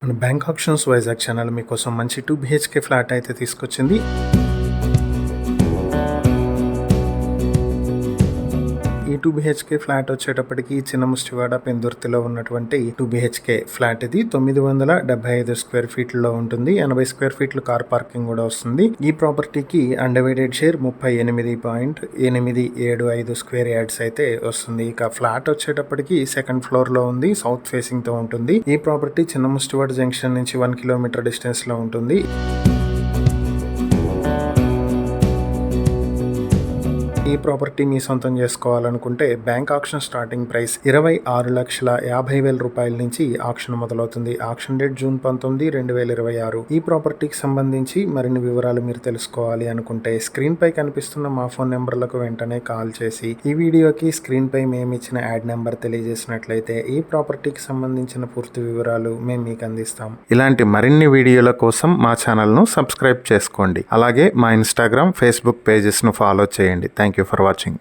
మన bank options Vizag channel మీకోసం మంచి 2 BHK ఫ్లాట్ అయితే తీసుకొచ్చింది. ఈ 2 BHK ఫ్లాట్ వచ్చేటప్పటికి చిన్న ముష్టివాడ పెందుర్తిలో ఉన్నటువంటి 2 BHK ఫ్లాట్ ఇది 975 స్క్వేర్ ఫీట్లో ఉంటుంది. 80 స్క్వేర్ ఫీట్లు కార్ పార్కింగ్ కూడా వస్తుంది. ఈ ప్రాపర్టీకి అన్డివైడెడ్ షేర్ 38.875 స్క్వేర్ యార్డ్స్ అయితే వస్తుంది. ఇక ఫ్లాట్ వచ్చేటప్పటికి సెకండ్ ఫ్లోర్ లో ఉంది. సౌత్ ఫేసింగ్ తో ఉంటుంది. ఈ ప్రాపర్టీ చిన్న ముష్టివాడ జంక్షన్ నుంచి 1 కిలోమీటర్ డిస్టెన్స్ లో ఉంటుంది. ఈ ప్రాపర్టీ మీ సొంతం చేసుకోవాలనుకుంటే బ్యాంక్ ఆక్షన్ స్టార్టింగ్ ప్రైస్ 26,50,000 రూపాయల నుంచి ఆక్షన్ మొదలవుతుంది. Auction date June 19, 2026. ఈ ప్రాపర్టీకి సంబంధించి మరిన్ని వివరాలు మీరు తెలుసుకోవాలి అనుకుంటే స్క్రీన్ పై కనిపిస్తున్న మా ఫోన్ నెంబర్లకు వెంటనే కాల్ చేసి ఈ వీడియోకి స్క్రీన్ పై మేము ఇచ్చిన యాడ్ నెంబర్ తెలియజేసినట్లయితే ఈ ప్రాపర్టీకి సంబంధించిన పూర్తి వివరాలు మేము మీకు అందిస్తాం. ఇలాంటి మరిన్ని వీడియోల కోసం మా ఛానల్ను సబ్స్క్రైబ్ చేసుకోండి. అలాగే మా ఇన్స్టాగ్రామ్, ఫేస్బుక్ పేజెస్ను ఫాలో చేయండి. Thank you for watching.